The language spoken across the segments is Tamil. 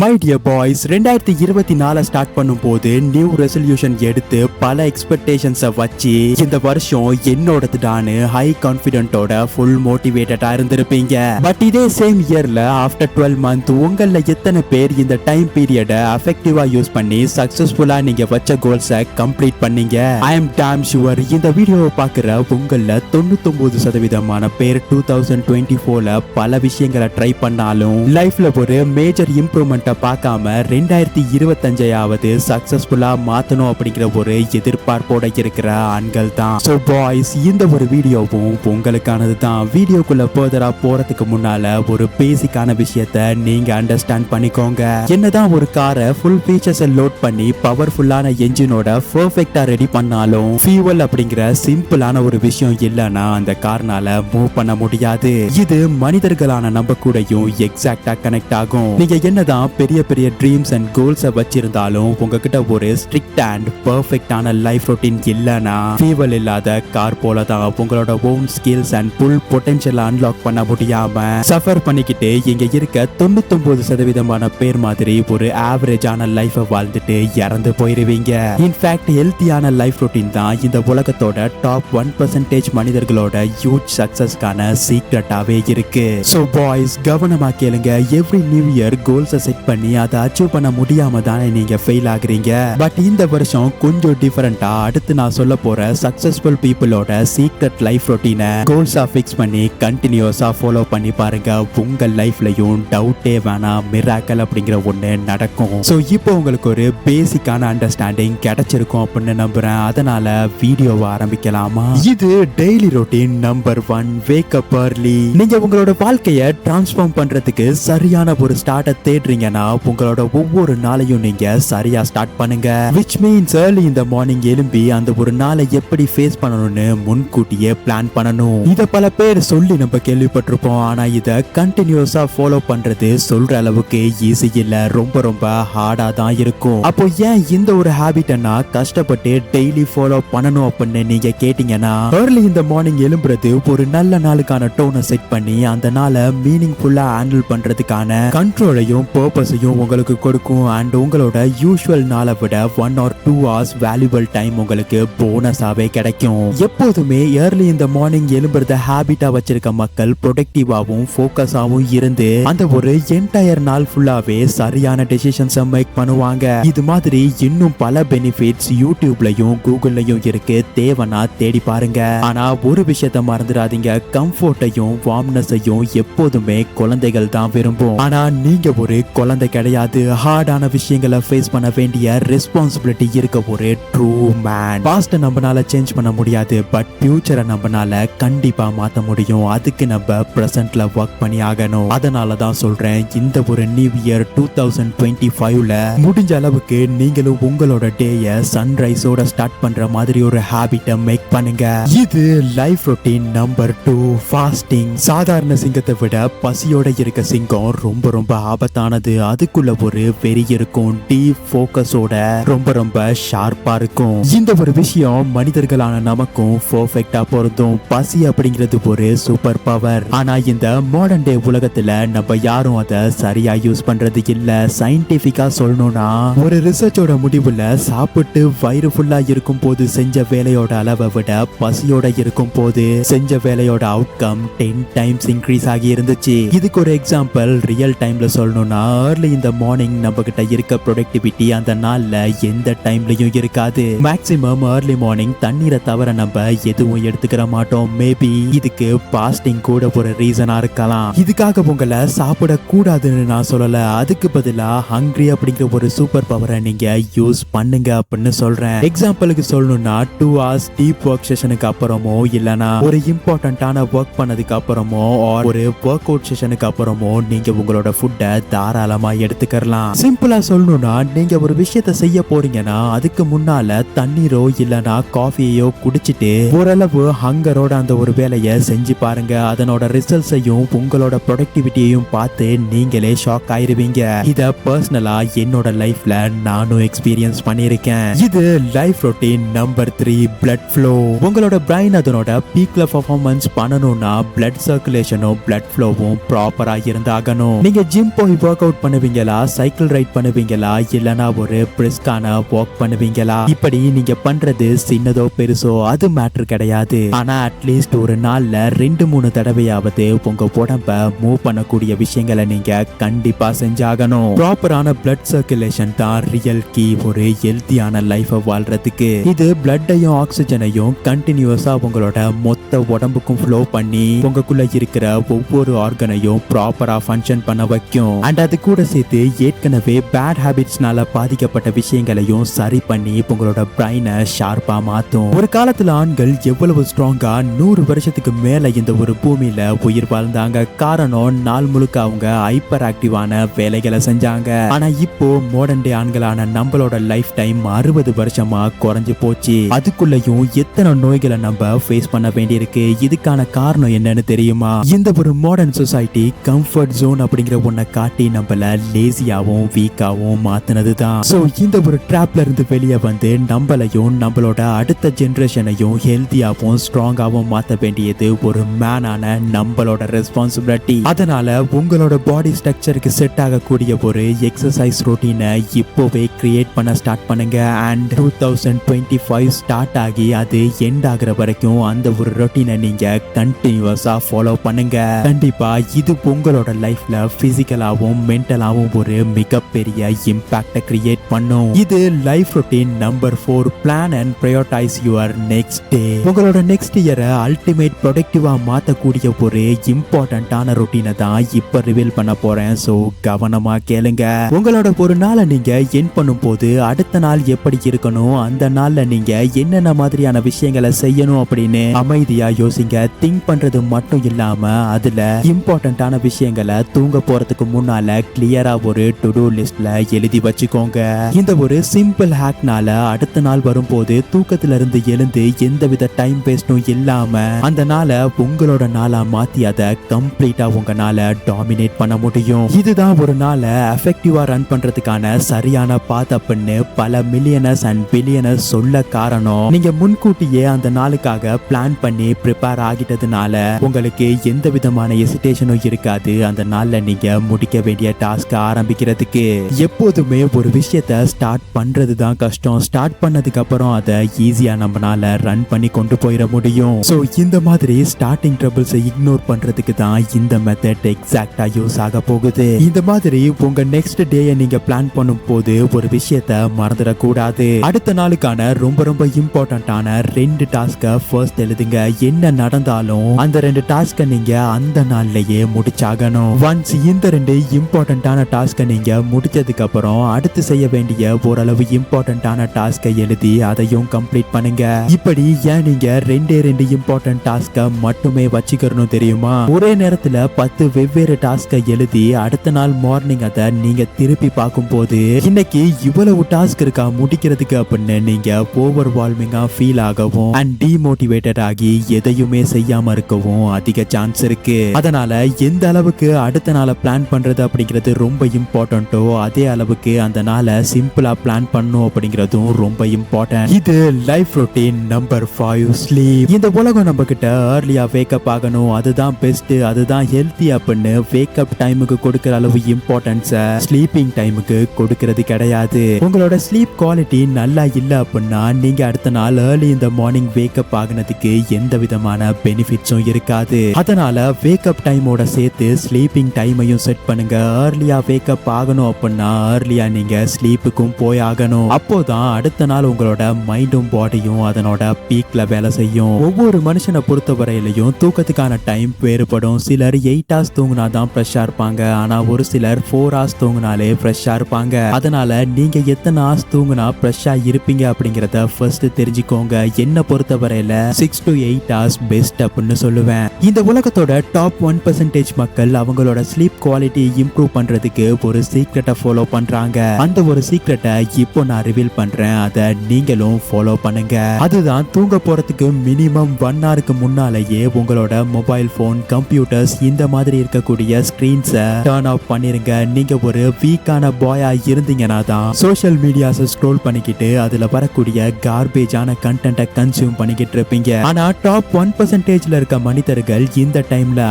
மை டியர் பாய்ஸ், 2024 ஸ்டார்ட் பண்ணும்போது நியூ ரெசல்யூஷன் எடுத்து பல எக்ஸ்பெக்டேஷன்ஸை வச்சு இந்த வருஷம் என்னோடதுடான்னு ஹை கான்ஃபிடென்ட்டோட ஃபுல் மோட்டிவேட்டடா இருந்திருப்பீங்க. பட் இதே சேம் இயர்ல ஆஃப்டர் 12 மந்த் உங்கள எத்தனை பேர் இந்த டைம் பீரியட அஃபெக்டிவா யூஸ் பண்ணி சக்சஸ்ஃபுல்லா நீங்க வச்ச கோல்ஸை கம்ப்ளீட் பண்ணீங்க? ஐ எம் டாம் ஷுவர் இந்த வீடியோவை பார்க்குற உங்கள 99% பேர் 2024ல பல விஷயங்களை ட்ரை பண்ணாலும் லைஃப்ல ஒரு மேஜர் இம்ப்ரூவ்மெண்ட் பார்க்காம 2025 சக்சஸ்ஃபுல்லா மாத்தணும் அப்படிங்கிற ஒரு எதிர்பார்ப்போட இருக்கிற ஆண்கள் தான். சோ பாய்ஸ், இந்த ஒரு வீடியோவும் உங்களுக்கானது தான். வீடியோக்குள்ள ஃபர்தரா போறதுக்கு முன்னால ஒரு பேசிக்கான விஷயத்தை நீங்க அண்டர்ஸ்டாண்ட் பண்ணிக்கோங்க. என்னதான் ஒரு காரை ஃபுல் ஃபீச்சர்ஸ் லோட் பண்ணி பவர்ஃபுல்லான என்ஜினோட பெர்ஃபெக்ட்டா ரெடி பண்ணாலும் ஃபியூவல் அப்படிங்கிற சிம்பிளான ஒரு விஷயம் இல்லைன்னா அந்த கார்னால மூவ் பண்ண முடியாது. இது மனிதர்களான நம்ம கூடயும் எக்ஸாக்டா கனெக்ட் ஆகும். நீங்க என்னதான் பெரிய பெரிய ட்ரீம்ஸ் அண்ட் கோல்ஸை வச்சிருந்தாலும் உங்ககிட்ட ஒரு ஸ்ட்ரிக்ட் அண்ட் பெர்ஃபெக்ட்டான லைஃப் ரொட்டீன் இல்லைன்னா ஃபியூவல் இல்லாத கார் போல தான் உங்களோட own skills and full potential unlock பண்ண முடியாம சஃபர் பண்ணிக்கிட்டு இங்க இருக்க 99% பேர் மாதிரி ஒரு ஆவரேஜான லைஃபை வாழ்ந்துட்டு இறந்து போயிருவீங்க. இன்ஃபேக்ட் ஹெல்த்தியான லைஃப் ரொட்டீன் தான் இந்த உலகத்தோட டாப் 1% மனிதர்களோட ஹியூஜ் சக்சஸ்க்கான சீக்ரெட்டாவே இருக்கு. சோ பாய்ஸ், கவனமா கேளுங்க. எவ்ரி நியூ இயர் கோல்ஸை செட் பண்ணி அதை அச்சீவ் பண்ண முடியாம தானே நீங்க ஃபெயில் ஆகுறீங்க. பட் இந்த வருஷம் கொஞ்சம் டிஃபரெண்டா அடுத்து நான் சொல்ல போற சக்சஸ்ஃபுல் பீப்புளோட சீக்ரெட் லைஃப் ரொட்டீனை கோல்ஸா ஃபிக்ஸ் பண்ணி கண்டினியூஸா ஃபாலோ பண்ணி பாருங்க. உங்க லைஃப்லயும் டவுட்டே வேணாம், மிராக்கல் அப்படிங்கிற ஒண்ணு நடக்கும். சோ இப்போ உங்களுக்கு ஒரு பேசிக்கான அண்டர்ஸ்டாண்டிங் கிடைச்சிருக்கும் அப்படின்னு நம்புறேன். அதனால வீடியோவை ஆரம்பிக்கலாமா? இது daily routine number 1, wake up early. நீங்க உங்களோட வாழ்க்கையை டிரான்ஸ்ஃபார்ம் பண்றதுக்கு சரியான ஒரு ஸ்டார்ட்டை தேடுறீங்கன்னா உங்களோட ஒவ்வொரு நாளையும் நீங்க சரியா ஸ்டார்ட் பண்ணுங்க. which means early in the morning எழும்பி அந்த ஒரு நாளை எப்படி ஃபேஸ் பண்ணணும்னு முன்கூட்டியே பிளான் பண்ணணும். இத பல பேர் சொல்லி நம்ம கேள்விப்பட்டிருப்போம். ஆனா இத கண்டினியூஸா ஃபாலோ பண்றது சொல்ற அளவுக்கு ஈஸி இல்ல, ரொம்ப ரொம்ப ஹார்டா தான் இருக்கும். அப்போ ஏன் இந்த ஒரு ஹாபிட்டை நான் கஷ்டப்பட்டு டெய்லி ஃபாலோ பண்ணணும் அப்படின்னு நீங்க கேட்டீங்கன்னா, early in the morning எழும்புறது ஒரு நல்ல நாளுக்கான டோனை செட் பண்ணி அந்த நாளை மீனிங்ஃபுல்லா ஹேண்டில் பண்றதுக்கான கண்ட்ரோலையும் பர்பஸையும் உங்களுக்கு கொடுக்கும். அண்ட் உங்களோட யூஷுவல் நாளை விட 1 or 2 hours வேல்யூபிள் டைம் உங்களுக்கு போனஸாவே கிடைக்கும். எப்போதுமே ஏர்லி இந்த மார்னிங் எழும்புறத ஹாபிட்டா வச்சிருக்க மக்கள் ப்ரொடக்டிவாவும் ஃபோக்கஸாவும் இருந்து அந்த ஒரு என்டையர் நாள் ஃபுல்லாவே சரியான டெசிஷன்ஸை மேக் பண்ணுவாங்க. இது மாதிரி இன்னும் பல பெனிஃபிட்ஸ் யூடியூப்லயும் கூகுள்லயும் இருக்கு, தேவைன்னா தேடி பாருங்க. ஆனா ஒரு விஷயத்த மறந்துடாதீங்க, கம்ஃபர்ட்டையும் வார்ம்னஸையும் எப்போதுமே குழந்தைகள் தான் விரும்பும். ஆனா நீங்க ஒரு குழந்தை கிடையாது. ஹார்டான விஷயங்களை ஃபேஸ் பண்ண வேண்டிய ரெஸ்பான்சிபிலிட்டி இருக்க ஒரு ட்ரூ மேன். பாஸ்ட நம்மனால சேஞ்ச் பண்ண முடியாது, பட் ஃபியூச்சரை நம்மனால கண்டிப்பா மாத்த முடியும். அதுக்கு நம்ம பிரசன்ட்ல ஒர்க் பண்ணி ஆகணும். அதனால தான் சொல்றேன், இந்த ஒரு நியூ இயர் 2025ல முடிஞ்ச அளவுக்கு நீங்களும் உங்களோட டேயை சன்ரைஸோட ஸ்டார்ட் பண்ற மாதிரி ஒரு ஹாபிட்டை மேக் பண்ணுங்க. இது லைஃப் ரொட்டீன் நம்பர் 2, ஃபாஸ்டிங். சாதாரண சிங்கத்தை விட பசியோட இருக்க சிங்கம் ரொம்ப ரொம்ப ஆபத்தானது. அதுக்குள்ள ஒரு வெறி இருக்கும், டீப் ஃபோக்கஸோட ரொம்ப ரொம்ப ஷார்ப்பா இருக்கும். இந்த ஒரு விஷயம் மனிதர்களான நமக்கும் பெர்ஃபெக்ட்டா பொருந்தும். பசி அப்படிங்கிறது ஒரு சூப்பர் பவர். ஆனா இந்த மாடர்ன் டே உலகத்துல நம்ம யாரும் அதை சரியா யூஸ் பண்றது இல்ல. சயின்டிபிக்கா சொல்லணும்னா ஒரு ரிசர்ச்சோட முடிவுல சாப்பிட்டு வயிறு ஃபுல்லா இருக்கும் போது செஞ்ச வேலையோட அளவை விட பசியோட இருக்கும் போது செஞ்ச வேலையோட அவுட்கம் 10 times இன்க்ரீஸ் ஆகி இருந்துச்சு. இதுக்கு ஒரு எக்ஸாம்பிள் ரியல் டைம்ல சொல்லணும்னா, early in the morning நம்ம கிட்ட இருக்க ப்ரொடக்டிவிட்டி அந்த நாள்ல எந்த டைம்லயும் இருக்காது. மேக்ஸிமம் early morning தண்ணீரை தவிர நம்ம எதுவும் எடுத்துக்கிற மாட்டோம். மேபி இதுக்கு பாஸ்டிங் கூட ஒரு ரீசனா இருக்கலாம். இதுக்காக உங்களை சாப்பிட கூடாதுன்னு நான் சொல்லல, அதுக்கு பதிலா ஹங்கிரி அப்படிங்கிற ஒரு சூப்பர் பவரை நீங்க யூஸ் பண்ணுங்க அப்படின்னு சொல்றேன். எக்ஸாம்பிளுக்கு சொல்லணும்னா 2 hours டீப் ஒர்க் செஷனுக்கு அப்புறமோ இல்லனா ஒரு இம்பார்ட்டன்டான ஒர்க் பண்ணதுக்கு அப்புறமோ ஒரு ஒர்க் அவுட் செஷனுக்கு அப்புறமோ நீங்க உங்களோட ஃபுட்டை தாராளமா எடுத்துக்கலாம். சிம்பிளா சொல்லணும்னா, நீங்க ஒரு விஷயத்தை செய்ய போறீங்கன்னா அதுக்கு முன்னால தண்ணீரோ இல்லனா காஃபியோ குடிச்சிட்டு ஓரளவு ஹங்கரோட அந்த ஒரு வேலையை செஞ்சு பாருங்க. அதனோட ரிசல்ட்ஸையும் உங்களோட ப்ரொடக்டிவிட்டியையும் பார்த்து நீங்களே ஷாக் ஆயிருவீங்க. இத பர்சனலா என்னோட லைஃப்ல நானும் எக்ஸ்பீரியன்ஸ் பண்ணியிருக்கேன். இது life routine number 3, blood flow. உங்களோட பிரைன் அதனோட பீக்ல பர்ஃபார்மன்ஸ் பண்ணணும்னா பிளட் சர்க்குலேஷனும் பிளட் ஃப்ளோவும் ப்ராப்பரா இருந்தாகணும். நீங்க ஜிம் போய் ஒர்க் அவுட் பண்ணுவீங்களா, சைக்கிள் ரைட் பண்ணுவீங்களா, இல்லனா ஒரு பிரிஸ்கான வாக் பண்ணுவீங்களா? இப்படி நீங்க பண்றது சின்னதோ பெருசோ அது மேட்டர் கிடையாது. ஆனா அட்லீஸ்ட் ஒரு நாள்ல 2-3 தடவையாவது உங்க உடம்ப மூவ் பண்ணக்கூடிய விஷயங்களை நீங்க கண்டிப்பா செஞ்சாகணும். ப்ராப்பரான பிளட் சர்க்குலேஷன் தான் ரியல் கீ ஒரு ஹெல்த்தியான லைஃபை வாழ்றதுக்கு. இது பிளட்டையும் ஆக்சிஜனையும் கண்டினியூஸா உங்களோட மொத்த உடம்புக்கும் ஃப்ளோ பண்ணி உங்களுக்குள்ள இருக்கிற ஒவ்வொரு ஆர்கனையும் ப்ராப்பரா ஃபங்க்ஷன் பண்ண வைக்கும். அண்ட் அது கூட சேர்த்து ஏற்கனவே பேட் ஹேபிட்ஸ்னால பாதிக்கப்பட்ட விஷயங்களையும் சரி பண்ணி உங்களோட பிரைனை ஷார்ப்பா மாத்தும். ஒரு காலத்துல ஆண்கள் எவ்வளவு ஸ்ட்ராங்கா 100 வருஷத்துக்கு மேல இந்த ஒரு பூமியில உயிர் வாழ்ந்தாங்க. காரணம் நாள் முழுக்க அவங்க ஹைப்பர் ஆக்டிவான வேலைகளை செஞ்சாங்க. ஆனா இப்போ மாடர்ன் டே ஆண்களான நம்மளோட லைஃப் டைம் 60 வருஷமா குறைஞ்சு போச்சு. அதுக்குள்ளயும் எத்தனை நோய்களை நம்ம ஃபேஸ் பண்ண வேண்டியிருக்கு. இதுக்கான காரணம் என்னன்னு தெரியுமா? இந்த ஒரு மாடர்ன் சொசைட்டி கம்ஃபர்ட் ஜோன் அப்படிங்கிற ஒன்ன காட்டி நம்மள லேசியாவும் வீக்காவும் மாத்தினதுதான். சோ இந்த ஒரு ட்ராப்ல இருந்து வெளியே வந்து நம்மளையும் நம்மளோட அடுத்த ஜெனரேஷனையும் ஹெல்த்தியாவும் ஸ்ட்ராங்காவும் மாத்த வேண்டியது ஒரு மேனான நம்மளோட ரெஸ்பான்சிபிலிட்டி. அதனால உங்களோட பாடி ஸ்ட்ரக்சருக்கு செட் ஆகக்கூடிய ஒரு எக்ஸசைஸ் ரொட்டீனை இப்போவே கிரியேட் பண்ண ஸ்டார்ட் பண்ணுங்க. அண்ட் 2025 ஸ்டார்ட் ஆகி அது எண்ட் ஆகுற வரைக்கும் அந்த ஒரு ரொட்டீனை நீங்க கண்டினியூஸா ஃபாலோ பண்ணுங்க. கண்டிப்பா இது உங்களோட லைஃப்ல பிசிக்கலாவும் மென்டலாவும் ஒரு மிகப்பெரிய இம்பாக்ட கிரியேட் பண்ணும். இது life routine number 4. Plan and prioritize your next day. உங்களோட நெக்ஸ்ட் இயரை அல்டிமேட் ப்ரொடக்டிவா மாத்தக்கூடிய ஒரு இம்பார்ட்டன்டான ரொட்டீனை தான் இப்ப ரிவீல் பண்ண போறேன். சோ கவனமா கேளுங்க. உங்களோட ஒரு நாளை நீங்க எண்ட் பண்ணும் போது அடுத்த நாள் எப்படி இருக்கணும், அந்த நாள்ல நீங்க என்னென்ன மாதிரியான விஷயங்களை செய்யணும் அப்படின்னு அமைதியா யோசிங்க. திங்க் பண்றது மட்டும் இல்லாம அதுல இம்பார்ட்டன்டான விஷயங்களை தூங்க போறதுக்கு முன்னால கிளியரா ஒரு டு டூ லிஸ்ட்ல எழுதி வச்சுக்கோங்க. இந்த ஒரு சிம்பிள் ஹேக்னால அடுத்த நாள் வரும்போது தூக்கத்துல இருந்து எழுந்து எந்தவித டைம் வேஸ்டும் இல்லாம அந்த நாளை உங்களோட நாளா மாத்தி அதை கம்ப்ளீட்டா உங்களால டாமினேட் பண்ண முடியும். இதுதான் ஒரு நாளை எஃபெக்டிவா ரன் பண்றதுக்கான சரியான பாத் அப்படின்னு பல மில்லியனர்ஸ் அண்ட் பில்லியனர்ஸ் சொல்ல காரணம் நீங்க முன்கூட்டியே அந்த நாளுக்காக பிளான் பண்ணி ப்ரிப்பேர் ஆகிட்டதுனால உங்களுக்கு எந்த விதமான ஹெசிடேஷனும் இருக்காது. அந்த நாள்ல நீங்க முடிக்க வேண்டிய டாஸ்க் ஆரம்பிக்கிறதுக்கு. எப்போதுமே ஒரு விஷயத்தை ஸ்டார்ட் பண்றது தான் கஷ்டம். ஸ்டார்ட் பண்ணதுக்கு அப்புறம் அதை ஈஸியா நம்மளால ரன் பண்ணி கொண்டு போயிட முடியும். சோ இந்த மாதிரி ஸ்டார்டிங் ட்ரபிள்ஸை இக்னோர் பண்றதுக்கு தான் இந்த மெத்தட் எக்ஸாக்டா யூஸ் ஆக போகுது. இந்த மாதிரி உங்க நெக்ஸ்ட் டேயை நீங்க பிளான் பண்ணும் போது ஒரு விஷயத்தை மறந்துடக்கூடாது. அடுத்த நாளுக்கான ரொம்ப ரொம்ப இம்பார்ட்டன்டான 2 டாஸ்கை ஃபர்ஸ்ட் எழுதுங்க. என்ன நடந்தாலும் அந்த 2 டாஸ்கை நீங்க அந்த நாள்லயே முடிச்சாகணும். ஒன்ஸ் இந்த 2 இம்பார்ட்டன்டான டாஸ்கை நீங்க முடிச்சதுக்கு அப்புறம் அடுத்து செய்ய வேண்டிய ஓரளவு இம்பார்ட்டன்டான டாஸ்கை எழுதி அதையும் கம்ப்ளீட் பண்ணுங்க. இப்படி ஏன் நீங்க 2 இம்பார்ட்டன்ட் டாஸ்கை மட்டுமே வச்சுக்கணும் தெரியுமா? ஒரே நேரத்துல 10 வெவ்வேறு டாஸ்கை எழுதி அடுத்த நாள் மார்னிங் அதை நீங்க திருப்பி பார்க்கும் போது இன்னைக்கு இவ்வளவு டாஸ்க் இருக்கா முடிக்கிறதுக்கு அப்படின்னு நீங்க ஓவர்வால்மிங்கா ஃபீல் ஆகவும் அண்ட் டிமோட்டிவேட்டட் ஆகி எதையுமே செய்யாம இருக்கவும் அதிக சான்ஸ் இருக்கு. அதனால எந்த அளவுக்கு அடுத்த நாளை பிளான் பண்றது அப்படிங்கிறது ரொம்ப இம்பார்ட்டன்ட்டோ அதே அளவுக்கு அந்த நாளை சிம்பிளா பிளான் பண்ணும் அப்படிங்கிறதும் ரொம்ப இம்பார்ட்டன்ட். இது லைஃப் ரொட்டீன் நம்பர் 5 ஸ்லீப். இந்த உலகம் நம்ம கிட்ட ஏர்லியா வேக்கப் ஆகணும், அதுதான் பெஸ்ட், அதுதான் ஹெல்த்தி அப்படின்னு வேக்கப் டைமுக்கு கொடுக்கிற அளவு இம்பார்ட்டன்ஸ ஸ்லீப்பிங் டைமுக்கு கொடுக்கிறது கிடையாது. உங்களோட ஸ்லீப் குவாலிட்டி நல்லா இல்ல அப்படின்னா நீங்க அடுத்த நாள் ஏர்லி இந்த மார்னிங் வேக்கப் ஆகினதுக்கு எந்த விதமான பெனிஃபிட்ஸும் இருக்காது. அதனால வேக்கப் டைமோட சேர்த்து ஸ்லீப்பிங் டைமையும் செட் பண்ணுங்க. ஏர்லியா வேக்கப் ஆகணும் அப்படின்னா ஏர்லியா நீங்க ஸ்லீப்புக்கும் போய் ஆகணும். அப்போதான் அடுத்த நாள் உங்களோட மைண்டும் பாடியும் அதனோட பீக்ல வேலை செய்யும். ஒவ்வொரு மனுஷனை பொறுத்த வரையிலையும் தூக்கத்துக்கான டைம் வேறுபடும். சிலர் 8 hours தூங்கினாதான் ஃப்ரெஷ்ஷா இருப்பாங்க. ஆனா ஒரு சிலர் 4 hours தூங்கினாலே ஃப்ரெஷ்ஷா இருப்பாங்க. அதனால நீங்க எத்தனை hours தூங்கினா ஃப்ரெஷ்ஷா இருப்பீங்க அப்படிங்கறத ஃபர்ஸ்ட் தெரிஞ்சுக்கோங்க. என்ன பொறுத்த வரையில 6 to 8 hours பெஸ்ட் அப்படின்னு சொல்லுவேன். இந்த உலகத்தோட டாப் 1% மக்கள் அவங்களோட ஸ்லீப் குவாலிட்டி இம்ப்ரூவ் பண்றதுக்கு ஒரு சீக்ரெட்டை ஃபாலோ பண்றாங்க. அந்த ஒரு சீக்ரெட்டை இப்போ நான் ரிவீல் பண்றேன். அதை நீங்களும் ஃபாலோ பண்ணுங்க. அதுதான் தூங்க போறதுக்கு மினிமம் 1 hourக்கு முன்னாலேயே உங்களோட மொபைல் போன், கம்ப்யூட்டர்ஸ் இந்த மாதிரி இருக்கக்கூடிய ஸ்கிரீன்ஸை டர்ன் ஆஃப் பண்ணிருங்க. நீங்க ஒரு வீக்கான பாயா இருந்தீங்கன்னா தான் சோஷியல் மீடியாஸை ஸ்க்ரோல் பண்ணிக்கிட்டு அதுல வரக்கூடிய கார்பேஜான கண்டென்ட்டை கன்சியூம் பண்ணிக்கிட்டு இருப்பீங்க. ஆனா டாப் 1%ல இருக்க மனிதர்கள் இந்த டைம்ல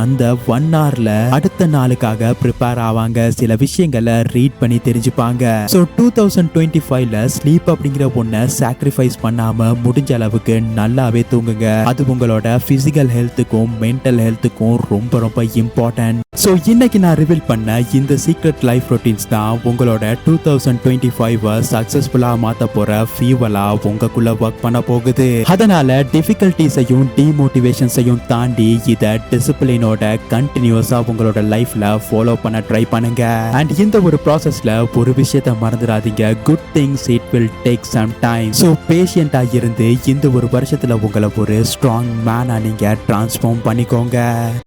அந்த 1 hourல அடுத்த நாளுக்காக ப்ரிப்பேர் ப்ரிப்பேர் ஆவாங்க, சில விஷயங்களை ரீட் பண்ணி தெரிஞ்சுப்பாங்க. ஸோ 2025ல ஸ்லீப் அப்படிங்கிற ஒன்றை சாக்ரிஃபைஸ் பண்ணாம முடிஞ்ச அளவுக்கு நல்லாவே தூங்குங்க. அது உங்களோட பிசிக்கல் ஹெல்த்துக்கும் மென்டல் ஹெல்த்துக்கும் ரொம்ப ரொம்ப இம்பார்ட்டன்ட். ஸோ இன்னைக்கு நான் ரிவீல் பண்ண இந்த சீக்ரெட் லைஃப் ரொட்டீன்ஸ் தான் உங்களோட 2025 சக்சஸ்ஃபுல்லா மாத்த போற ஃபியூவலா உங்களுக்குள்ள ஒர்க் பண்ண போகுது. அதனால டிஃபிகல்டிஸையும் டிமோட்டிவேஷன்ஸையும் தாண்டி இதை டிசிப்ளினோட கண்டினியூஸா உங்களோட லைஃப்ல ஃபாலோ பண்ண ட்ரை பண்ணுங்க. அண்ட் இந்த ஒரு ப்ராசஸ்ல ஒரு விஷயத்தை மறந்துடாதீங்க, good things it will take some time. So பேஷியண்டா இருந்து இந்த ஒரு வருஷத்துல உங்களை ஒரு ஸ்ட்ராங் மேனா நீங்க டிரான்ஸ்ஃபார்ம் பண்ணிக்கோங்க.